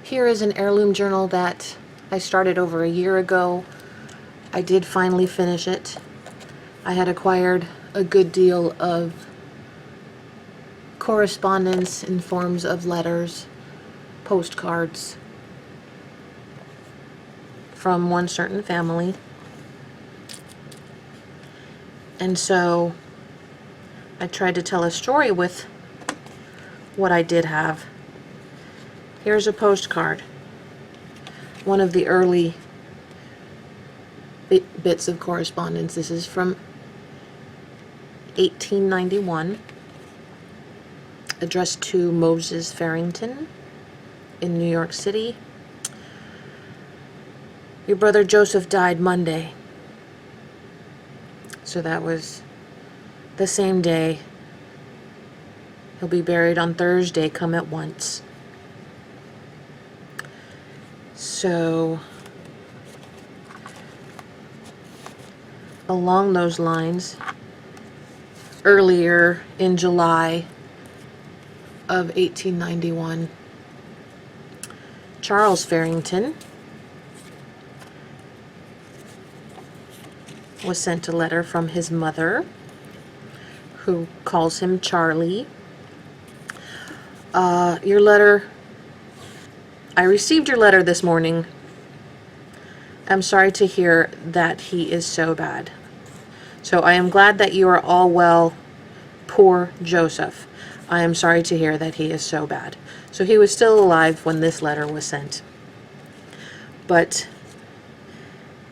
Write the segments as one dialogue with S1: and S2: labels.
S1: Here is an heirloom journal that I started over a year ago. I did finally finish it. I had acquired a good deal of correspondence in forms of letters, postcards from one certain family. And so I tried to tell a story with what I did have. Here's a postcard, one of the early bits of correspondence. This is from 1891, addressed to Moses Farrington in New York City. Your brother Joseph died Monday. So that was the same day. He'll be buried on Thursday. Come at once. So, along those lines, earlier in July of 1891, Charles Farrington was sent a letter from his mother, who calls him Charlie. Your letter, I received your letter this morning. I'm sorry to hear that he is so bad. So I am glad that you are all well. Poor Joseph. I am sorry to hear that he is so bad. So he was still alive when this letter was sent. But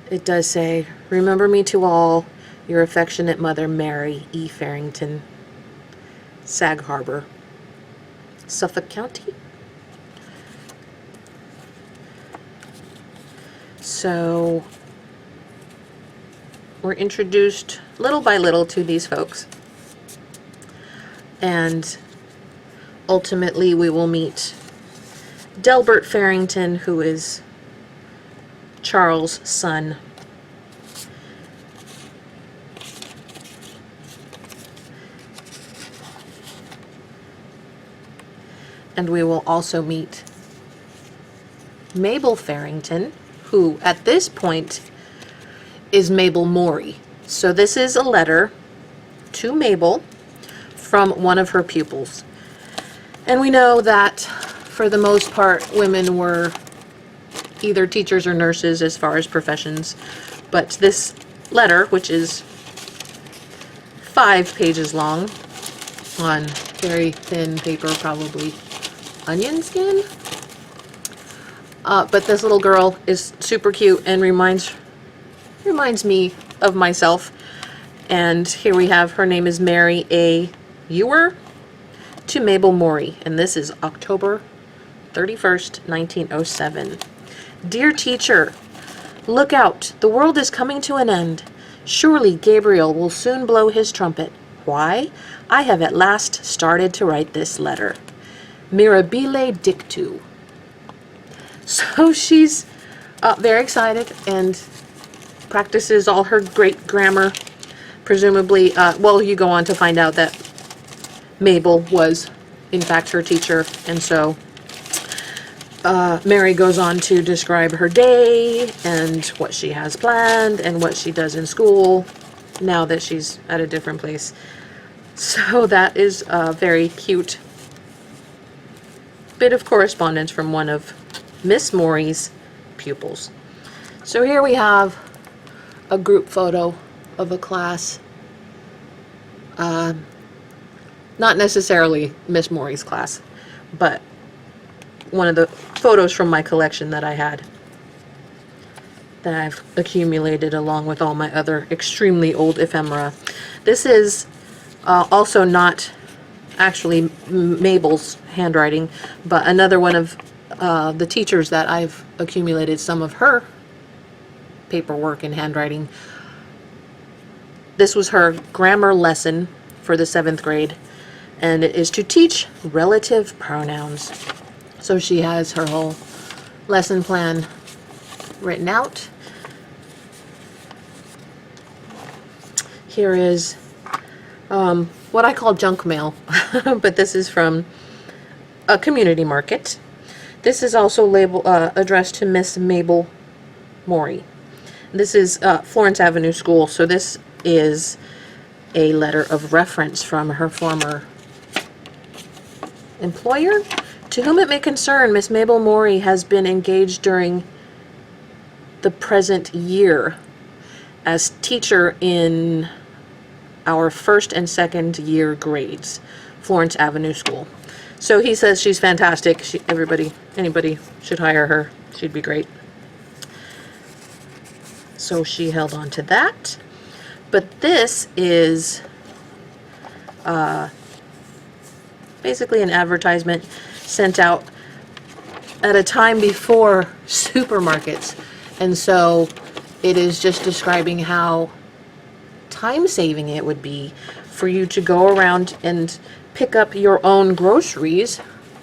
S1: it does say, remember me to all, your affectionate mother, Mary E. Farrington, Sag Harbor, Suffolk County. So we're introduced little by little to these folks. And ultimately we will meet Delbert Farrington, who is Charles' son. And we will also meet Mabel Farrington, who at this point is Mabel Morey. So this is a letter to Mabel from one of her pupils. And we know that for the most part women were either teachers or nurses as far as professions, but this letter, which is 5 pages long on very thin paper, probably onion skin, but this little girl is super cute and reminds me of myself. And here we have, her name is Mary A. Ewer, to Mabel Morey, and this is October 31st, 1907. Dear teacher, look out, the world is coming to an end. Surely Gabriel will soon blow his trumpet. Why? I have at last started to write this letter. Mirabile dictu. So she's very excited and practices all her great grammar. Presumably, well, you go on to find out that Mabel was, in fact, her teacher, and so Mary goes on to describe her day and what she has planned and what she does in school now that she's at a different place. So that is a very cute bit of correspondence from one of Miss Morey's pupils. So here we have a group photo of a class. Not necessarily Miss Morey's class, but one of the photos from my collection that I had, that I've accumulated along with all my other extremely old ephemera. This is also not actually Mabel's handwriting, but another one of the teachers that I've accumulated some of her paperwork and handwriting. This was her grammar lesson for the 7th grade, and it is to teach relative pronouns. So she has her whole lesson plan written out. Here is what I call junk mail, but this is from a community market. This is also addressed to Miss Mabel Morey. This is Florence Avenue School, so this is a letter of reference from her former employer. To whom it may concern, Miss Mabel Morey has been engaged during the present year as teacher in our first and second year grades, Florence Avenue School. So he says she's fantastic. Anybody should hire her. She'd be great. So she held on to that. But this is basically an advertisement sent out at a time before supermarkets. And so it is just describing how time-saving it would be for you to go around and pick up your own groceries,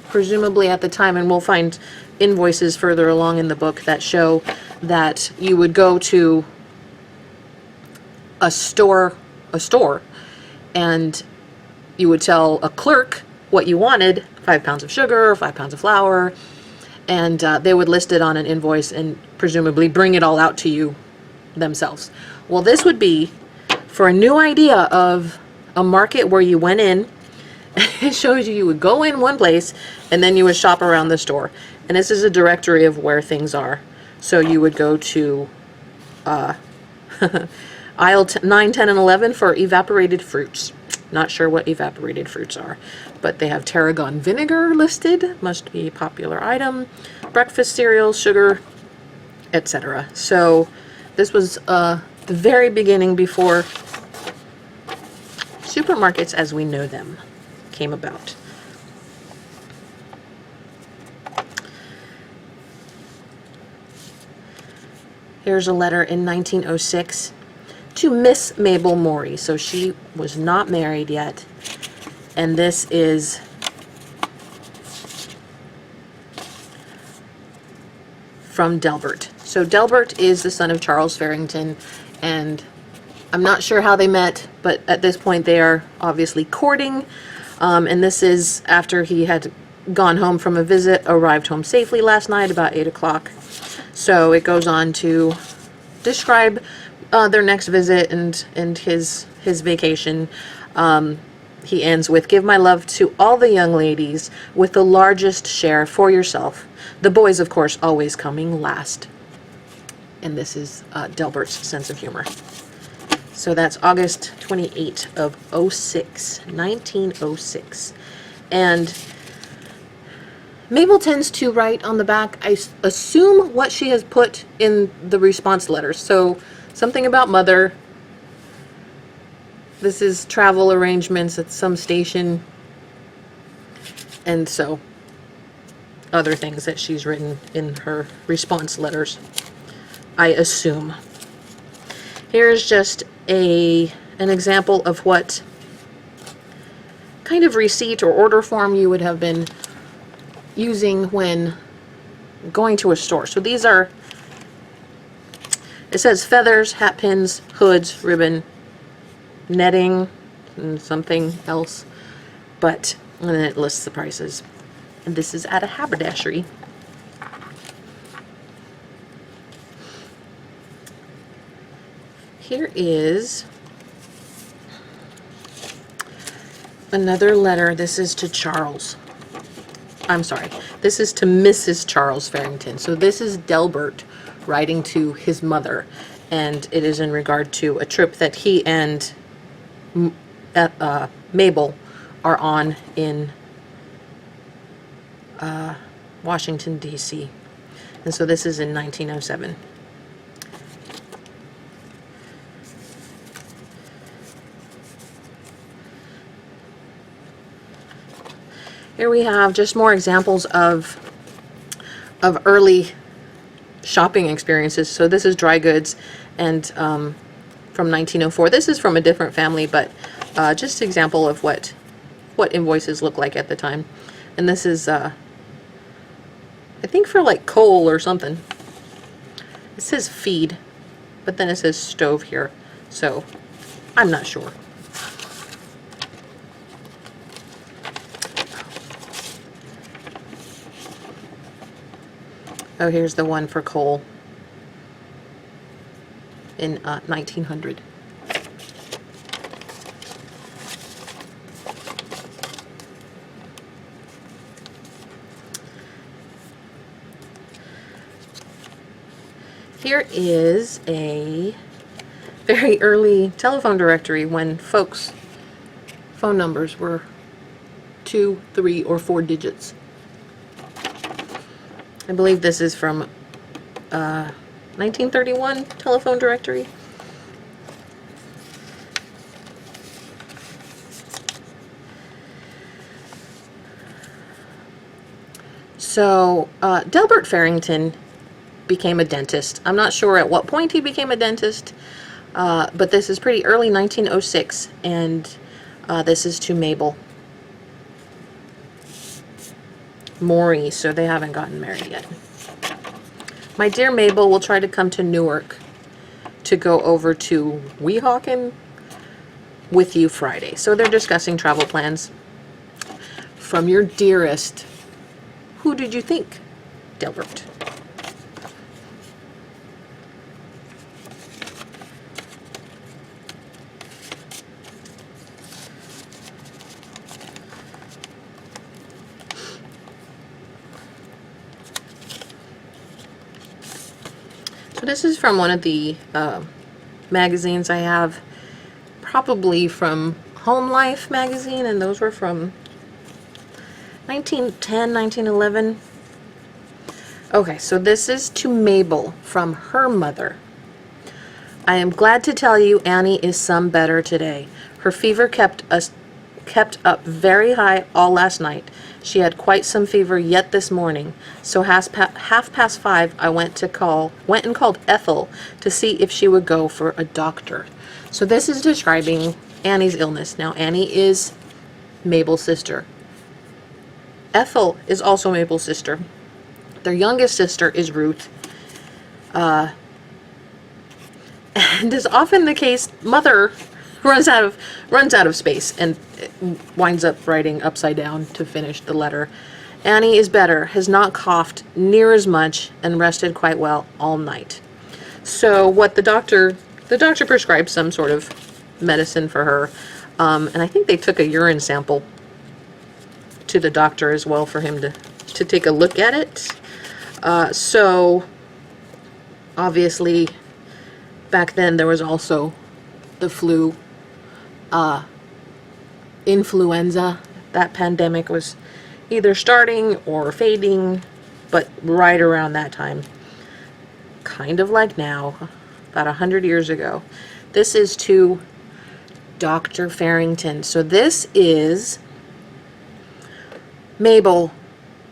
S1: presumably at the time, and we'll find invoices further along in the book that show that you would go to a store, and you would tell a clerk what you wanted, 5 pounds of sugar, 5 pounds of flour, and they would list it on an invoice and presumably bring it all out to you themselves. Well, this would be for a new idea of a market where you went in. It shows you would go in one place and then you would shop around the store. And this is a directory of where things are. So you would go to aisle 9, 10, and 11 for evaporated fruits. Not sure what evaporated fruits are, but they have tarragon vinegar listed. Must be a popular item. Breakfast cereals, sugar, etc. So this was the very beginning before supermarkets as we know them came about. Here's a letter in 1906 to Miss Mabel Morey. So she was not married yet. And this is from Delbert. So Delbert is the son of Charles Farrington, and I'm not sure how they met, but at this point they are obviously courting. And this is after he had gone home from a visit, arrived home safely last night about 8 o'clock. So it goes on to describe their next visit and his vacation. He ends with, "Give my love to all the young ladies with the largest share for yourself. The boys, of course, always coming last." And this is Delbert's sense of humor. So that's August 28 of 1906. And Mabel tends to write on the back, I assume, what she has put in the response letters. So something about mother. This is travel arrangements at some station. And so other things that she's written in her response letters, I assume. Here's just an example of what kind of receipt or order form you would have been using when going to a store. So these are, it says feathers, hat pins, hoods, ribbon, netting, and something else. And then it lists the prices. And this is at a haberdashery. Here is another letter. This is to Charles. I'm sorry. This is to Mrs. Charles Farrington. So this is Delbert writing to his mother. And it is in regard to a trip that he and Mabel are on in Washington, D.C. And so this is in 1907. Here we have just more examples of early shopping experiences. So this is dry goods, and from 1904. This is from a different family, but just an example of what invoices look like at the time. And this is, I think, for like coal or something. It says feed, but then it says stove here, so I'm not sure. Oh, here's the one for Cole in 1900. Here is a very early telephone directory when folks' phone numbers were 2, 3, or 4 digits. I believe this is from 1931 telephone directory. So, Delbert Farrington became a dentist. I'm not sure at what point he became a dentist, but this is pretty early 1906, and this is to Mabel Maury, so they haven't gotten married yet. My dear Mabel will try to come to Newark to go over to Weehawken with you Friday. So they're discussing travel plans. From your dearest, who did you think, Delbert? So this is from one of the magazines I have, probably from Home Life magazine, and those were from 1910, 1911. Okay, so this is to Mabel from her mother. I am glad to tell you Annie is some better today. Her fever kept up very high all last night. She had quite some fever yet this morning. So half past 5 I went and called Ethel to see if she would go for a doctor. So this is describing Annie's illness. Now Annie is Mabel's sister. Ethel is also Mabel's sister. Their youngest sister is Ruth. And as often the case, mother runs out of space and winds up writing upside down to finish the letter. Annie is better, has not coughed near as much, and rested quite well all night. So what the doctor prescribed some sort of medicine for her, and I think they took a urine sample to the doctor as well for him to take a look at it. So obviously back then there was also the flu, influenza. That pandemic was either starting or fading, but right around that time, kind of like now, about 100 years ago. This is to Dr. Farrington. So this is Mabel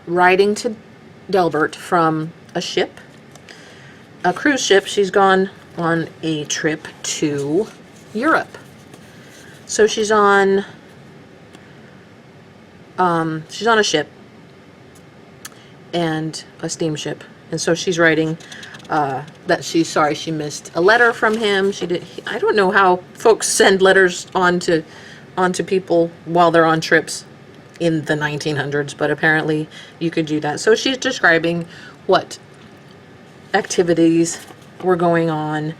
S1: writing to Delbert from a ship, a cruise ship. She's gone on a trip to Europe. So she's on a ship, and a steamship, and so she's writing that she's sorry she missed a letter from him. I don't know how folks send letters on to people while they're on trips in the 1900s, but apparently you could do that. So she's describing what activities were going on.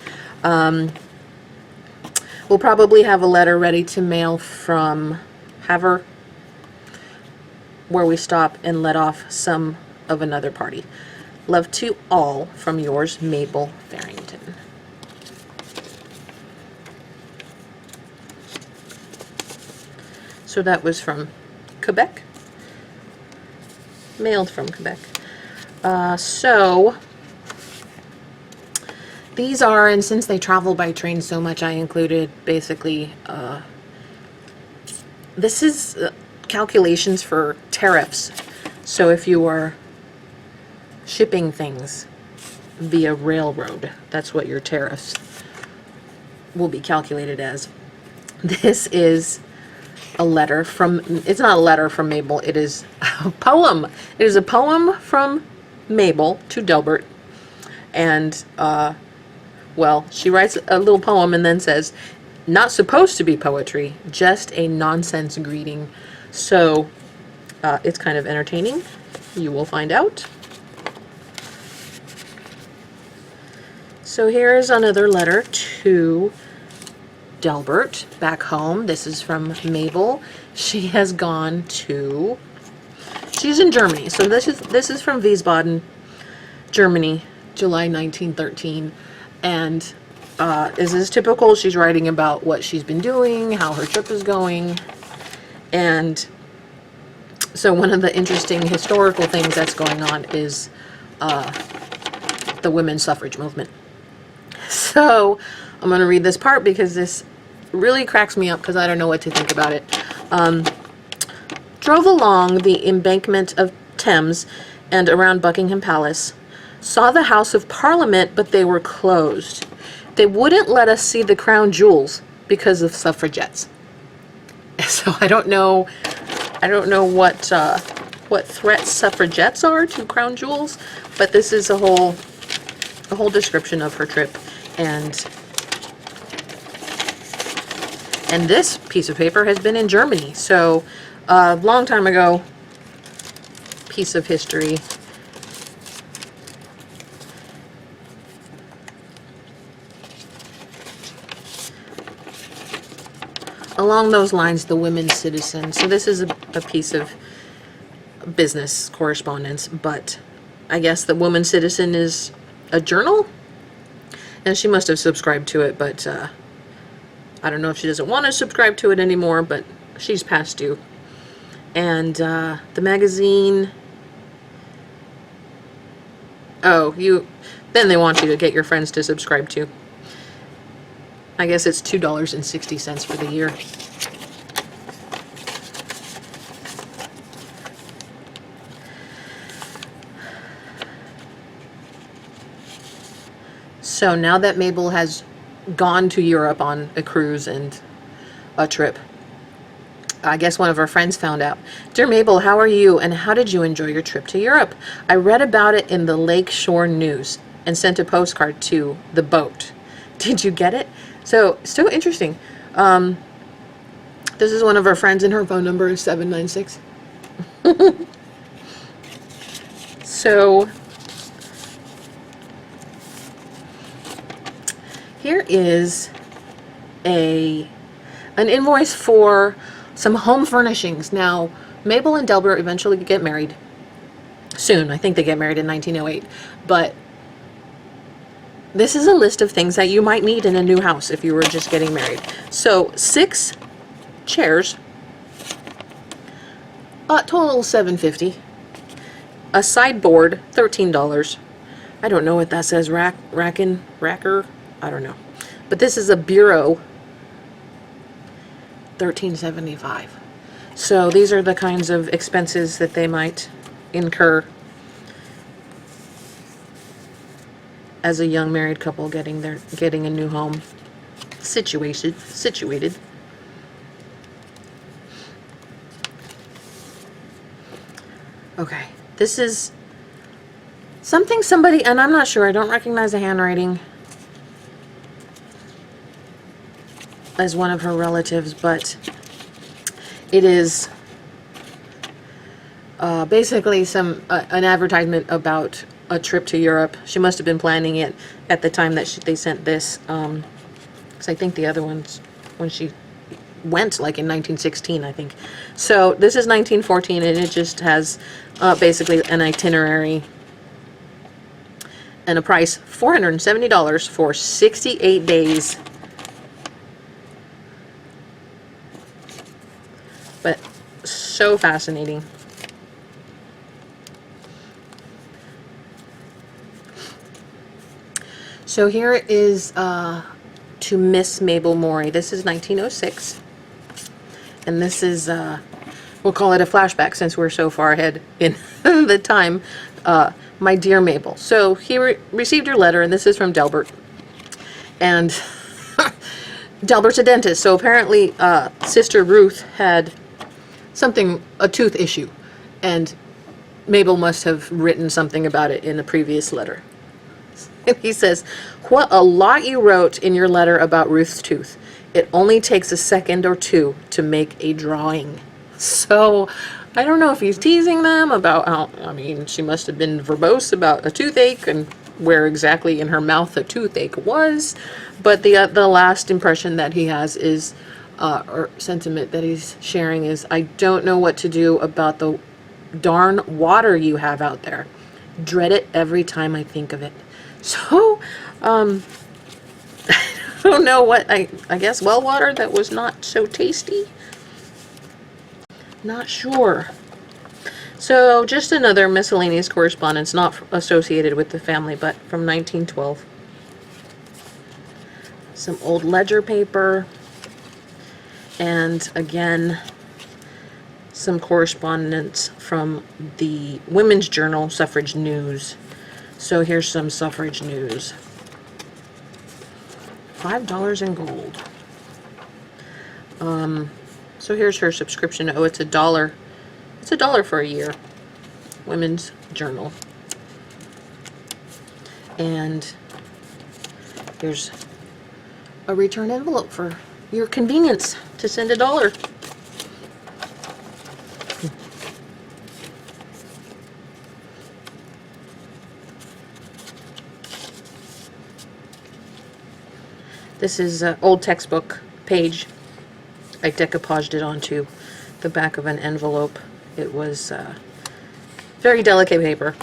S1: We'll probably have a letter ready to mail from Havre, where we stop and let off some of another party. Love to all from yours, Mabel Farrington. So that was from Quebec. Mailed from Quebec. So these are, and since they travel by train so much, I included basically, this is calculations for tariffs. So if you are shipping things via railroad, that's what your tariffs will be calculated as. This is a letter from, it's not a letter from Mabel, it is a poem. It is a poem from Mabel to Delbert. And, well, she writes a little poem and then says, not supposed to be poetry, just a nonsense greeting. So, it's kind of entertaining. You will find out. So here is another letter to Delbert back home. This is from Mabel. She has gone to, she's in Germany. So this is from Wiesbaden, Germany, July 1913. And as is typical, she's writing about what she's been doing, how her trip is going. And so one of the interesting historical things that's going on is the women's suffrage movement. So I'm going to read this part because this really cracks me up because I don't know what to think about it. Drove along the embankment of Thames and around Buckingham Palace. Saw the House of Parliament, but they were closed. They wouldn't let us see the crown jewels because of suffragettes. So I don't know what threats suffragettes are to crown jewels, but this is a whole description of her trip. And this piece of paper has been in Germany, so a long time ago, piece of history. Along those lines, the Women's Citizen. So this is a piece of business correspondence, but I guess the Women's Citizen is a journal? And she must have subscribed to it, but I don't know if she doesn't want to subscribe to it anymore, but she's past due. And the magazine... Oh, then they want you to get your friends to subscribe to. I guess it's $2.60 for the year. So now that Mabel has gone to Europe on a cruise and a trip, I guess one of her friends found out. Dear Mabel, how are you and how did you enjoy your trip to Europe? I read about it in the Lakeshore News and sent a postcard to the boat. Did you get it? So interesting. This is one of her friends and her phone number is 796. So here is an invoice for some home furnishings. Now, Mabel and Delbert eventually get married soon. I think they get married in 1908. But this is a list of things that you might need in a new house if you were just getting married. So 6 chairs, total $7.50. A sideboard, $13. I don't know what that says. Racker. I don't know. But this is a bureau, $13.75. So these are the kinds of expenses that they might incur as a young married couple getting a new home situated. Okay, this is something somebody, and I'm not sure, I don't recognize the handwriting as one of her relatives, but it is basically an advertisement about a trip to Europe. She must have been planning it at the time that they sent this, because I think the other ones, when she went, like in 1916, I think. So this is 1914, and it just has basically an itinerary and a price, $470 for 68 days. But so fascinating. So here is to Miss Mabel Morey. This is 1906. And this is, we'll call it a flashback since we're so far ahead in the time. My dear Mabel. So he received your letter, and this is from Delbert. And Delbert's a dentist, so apparently Sister Ruth had a tooth issue. And Mabel must have written something about it in a previous letter. And he says, what a lot you wrote in your letter about Ruth's tooth. It only takes a second or two to make a drawing. So I don't know if he's teasing them about how, I mean, she must have been verbose about a toothache and where exactly in her mouth the toothache was, but the last impression that he has is, or sentiment that he's sharing is, I don't know what to do about the darn water you have out there. Dread it every time I think of it. So, I don't know what, I guess well water that was not so tasty. Not sure. So just another miscellaneous correspondence, not associated with the family, but from 1912. Some old ledger paper, and again, some correspondence from the Women's Journal, Suffrage News. So here's some suffrage news. $5 in gold. So here's her subscription. Oh, it's $1. It's $1 for a year. Women's Journal. And here's a return envelope for your convenience to send $1. This is an old textbook page. I decoupaged it onto the back of an envelope. It was very delicate paper.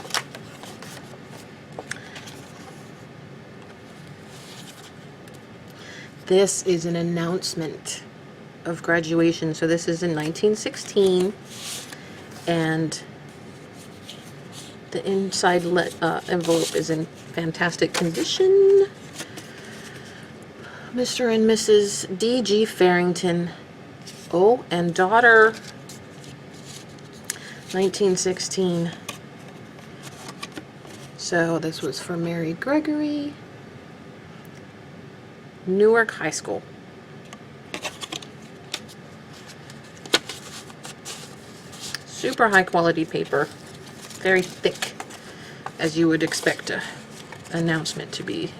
S1: This is an announcement of graduation. So this is in 1916, and the inside envelope is in fantastic condition. Mr. and Mrs. D.G. Farrington. Oh, and daughter, 1916. So this was for Mary Gregory, Newark High School. Super high quality paper, very thick, as you would expect an announcement to be.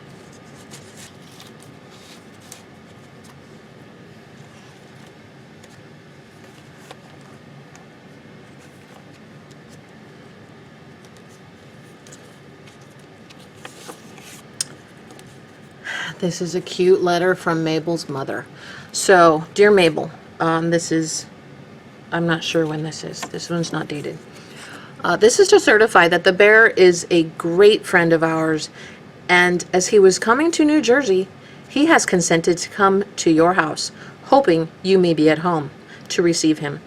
S1: This is a cute letter from Mabel's mother. So, dear Mabel, this is, I'm not sure when this is. This one's not dated. This is to certify that the bear is a great friend of ours, and as he was coming to New Jersey, he has consented to come to your house, hoping you may be at home to receive him.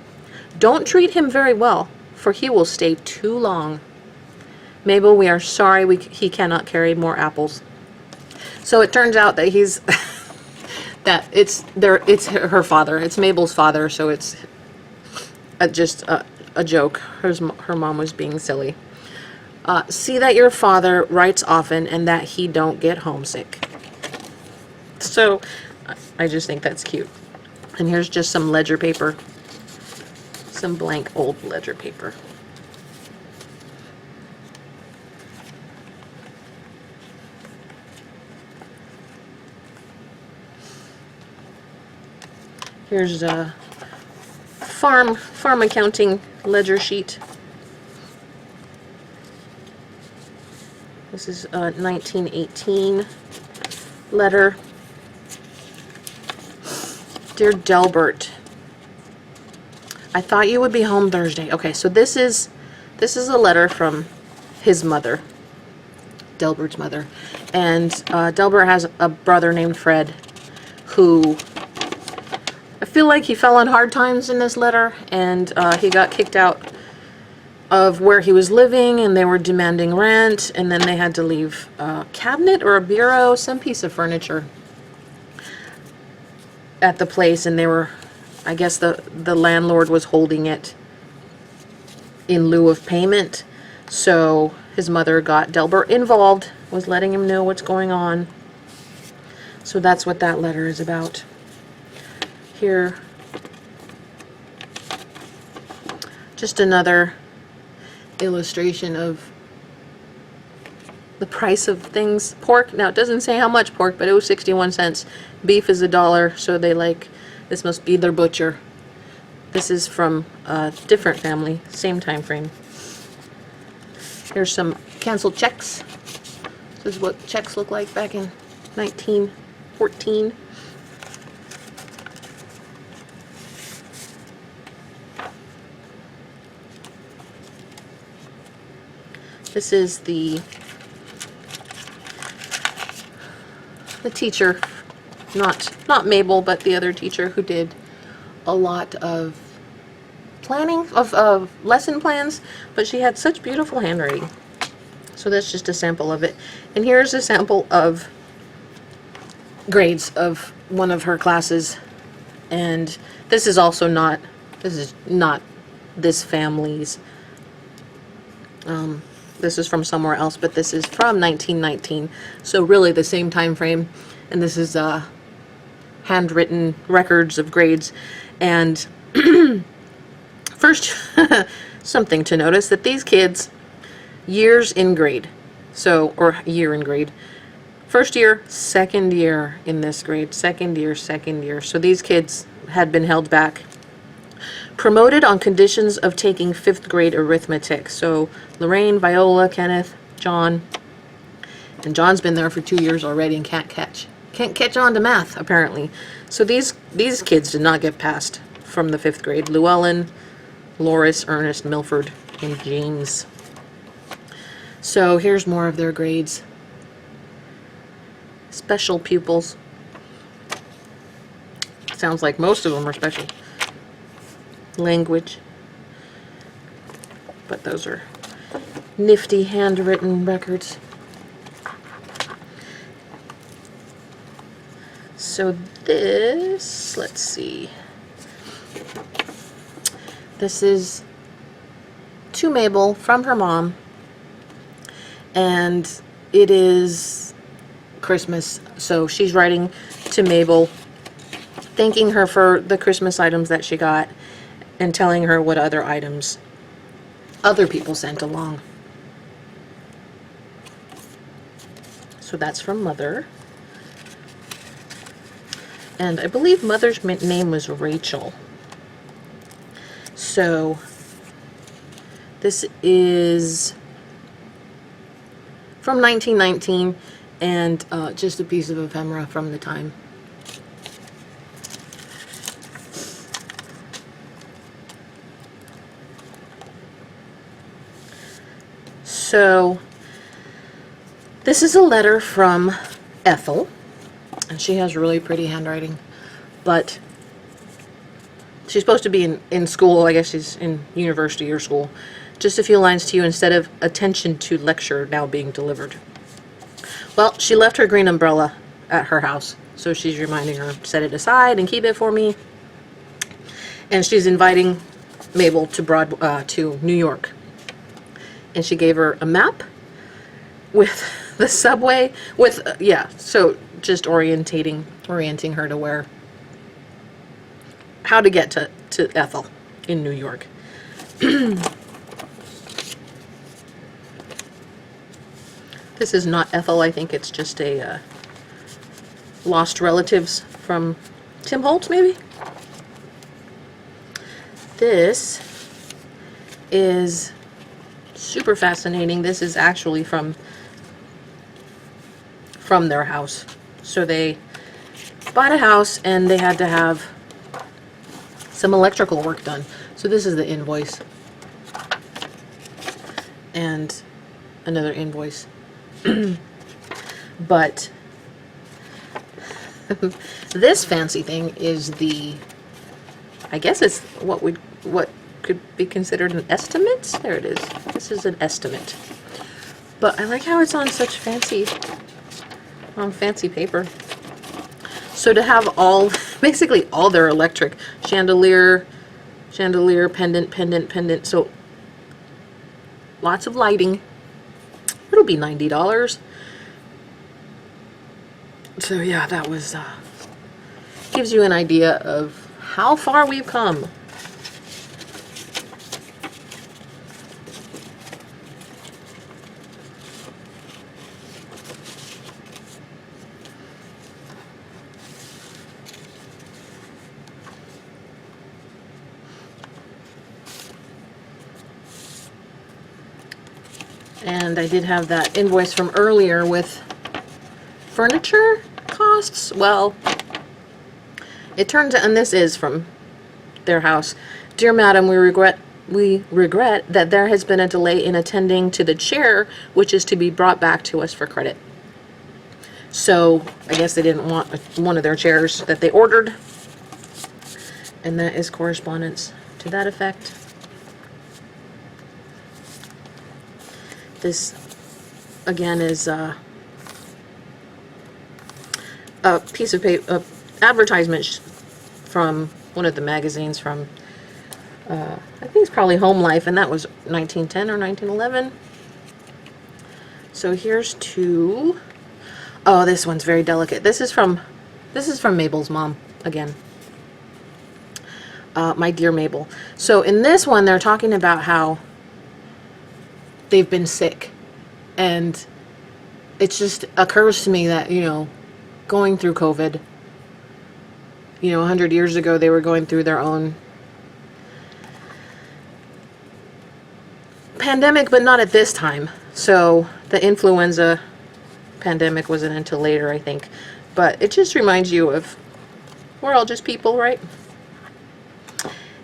S1: Don't treat him very well, for he will stay too long. Mabel, we are sorry he cannot carry more apples. So it turns out that he's that it's her father. It's Mabel's father, so it's just a joke. Her mom was being silly. See that your father writes often and that he don't get homesick. So I just think that's cute. And here's just some ledger paper. Some blank old ledger paper. Here's a farm accounting ledger sheet. This is a 1918 letter. Dear Delbert, I thought you would be home Thursday. Okay, so this is a letter from his mother, Delbert's mother, and Delbert has a brother named Fred, who I feel like he fell on hard times in this letter, and he got kicked out of where he was living, and they were demanding rent, and then they had to leave a cabinet or a bureau, some piece of furniture at the place, and they were, I guess the landlord was holding it in lieu of payment, so his mother got Delbert involved, was letting him know what's going on. So that's what that letter is about. Here, just another illustration of the price of things. Pork, now it doesn't say how much pork, but it was 61 cents. Beef is $1, so they this must be their butcher. This is from a different family, same time frame. Here's some canceled checks. This is what checks look like back in 1914. This is the teacher, not Mabel, but the other teacher who did a lot of planning of lesson plans, but she had such beautiful handwriting. So that's just a sample of it. And here's a sample of grades of one of her classes. And this is also not, this is not this family's, this is from somewhere else, but this is from 1919. So really the same time frame. And this is handwritten records of grades. And first, something to notice, that these kids, years in grade, so, or year in grade, first year, second year in this grade, second year. So these kids had been held back. Promoted on conditions of taking 5th grade arithmetic. So Lorraine, Viola, Kenneth, John, and John's been there for 2 years already and can't catch on to math, apparently. So these kids did not get passed from the 5th grade. Llewellyn, Loris, Ernest, Milford, and James. So here's more of their grades. Special pupils. Sounds like most of them are special. Language. But those are nifty handwritten records. So this, let's see. This is to Mabel from her mom. And it is Christmas, so she's writing to Mabel, thanking her for the Christmas items that she got, and telling her what other items other people sent along. So that's from Mother. And I believe Mother's name was Rachel. So this is from 1919, and just a piece of ephemera from the time. So this is a letter from Ethel, and she has really pretty handwriting, but she's supposed to be in school. I guess she's in university or school. Just a few lines to you instead of attention to lecture now being delivered. Well, she left her green umbrella at her house, so she's reminding her, set it aside and keep it for me. And she's inviting Mabel to New York. And she gave her a map with the subway, with, so just orienting her to how to get to Ethel in New York. This is not Ethel. I think it's just a lost relatives from Tim Holtz, maybe. This is super fascinating. This is actually from their house. So they bought a house and they had to have some electrical work done. So this is the invoice. And another invoice. But this fancy thing is I guess it's what could be considered an estimate. There it is. This is an estimate. But I like how it's on such fancy paper. So to have basically all their electric, chandelier, pendant. So lots of lighting. It'll be $90. So yeah, that was, gives you an idea of how far we've come. And I did have that invoice from earlier with furniture costs. Well, it turns out, and this is from their house. Dear Madam, we regret that there has been a delay in attending to the chair, which is to be brought back to us for credit. So I guess they didn't want one of their chairs that they ordered. And that is correspondence to that effect. This, again, is a piece of paper, advertisement from one of the magazines from, I think it's probably Home Life, and that was 1910 or 1911. So here's two. Oh, this one's very delicate. This is from Mabel's mom, again. My dear Mabel. So in this one, they're talking about how they've been sick, and it just occurs to me that, you know, going through COVID, you know, 100 years ago, they were going through their own pandemic, but not at this time. So the influenza pandemic wasn't until later, I think. But it just reminds you of, we're all just people, right?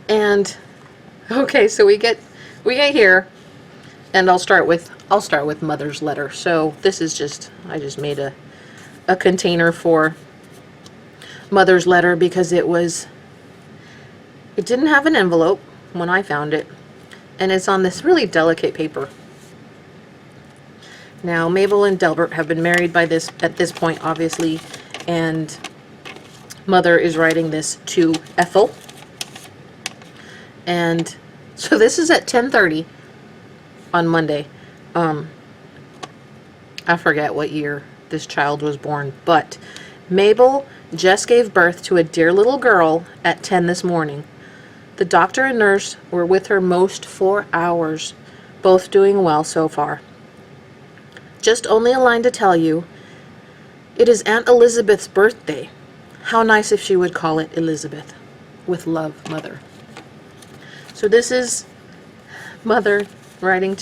S1: And okay, so we get here, and I'll start with Mother's letter. So this is just, I just made a container for Mother's letter because it didn't have an envelope when I found it, and it's on this really delicate paper. Now, Mabel and Delbert have been married at this point, obviously, and Mother is writing this to Ethel. And so this is at 10:30 on Monday. I forget what year this child was born, but Mabel just gave birth to a dear little girl at 10 this morning. The doctor and nurse were with her most 4 hours, both doing well so far. Just only a line to tell you, it is Aunt Elizabeth's birthday. How nice if she would call it Elizabeth. With love, Mother. So this is Mother writing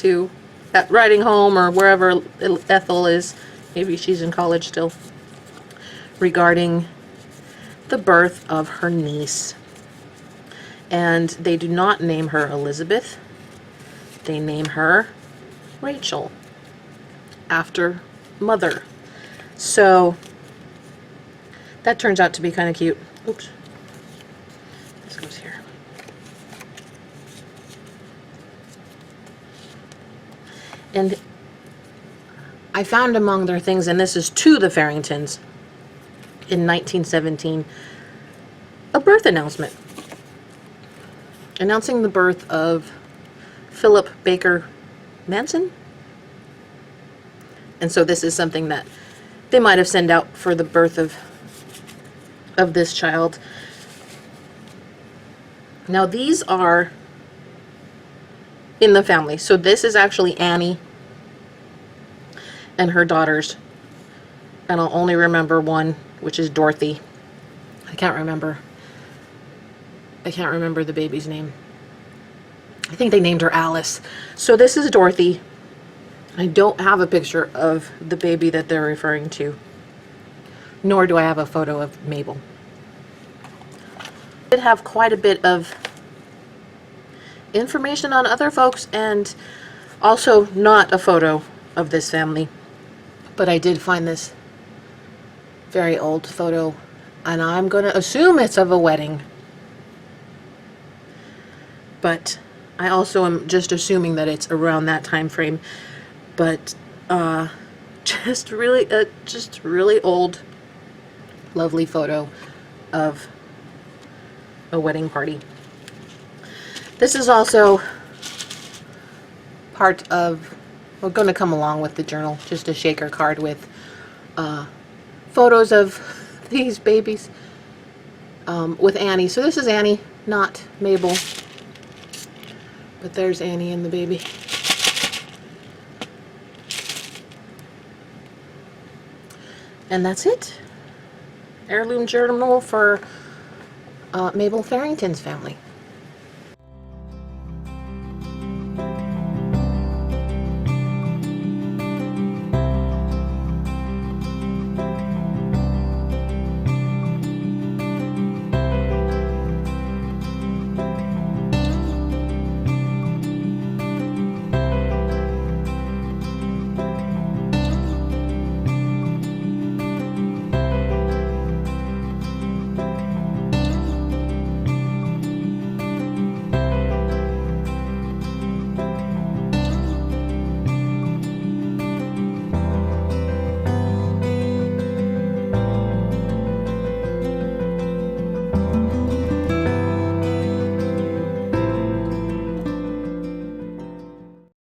S1: home, or wherever Ethel is. Maybe she's in college still. Regarding the birth of her niece. And they do not name her Elizabeth. They name her Rachel, after Mother. So that turns out to be kind of cute. Oops. This goes here. And I found among their things, and this is to the Farringtons, in 1917, a birth announcement. Announcing the birth of Philip Baker Manson. And so this is something that they might have sent out for the birth of this child. Now these are in the family. So this is actually Annie and her daughters. And I'll only remember one, which is Dorothy. I can't remember the baby's name. I think they named her Alice. So this is Dorothy. I don't have a picture of the baby that they're referring to, nor do I have a photo of Mabel. I did have quite a bit of information on other folks, and also not a photo of this family, but I did find this very old photo, and I'm going to assume it's of a wedding, but I also am just assuming that it's around that time frame. But just really old, lovely photo of a wedding party. This is also part of, we're going to come along with the journal, just a shaker card with photos of these babies with Annie. So this is Annie, not Mabel, but there's Annie and the baby. And that's it. Heirloom Journal for Mabel Farrington's family.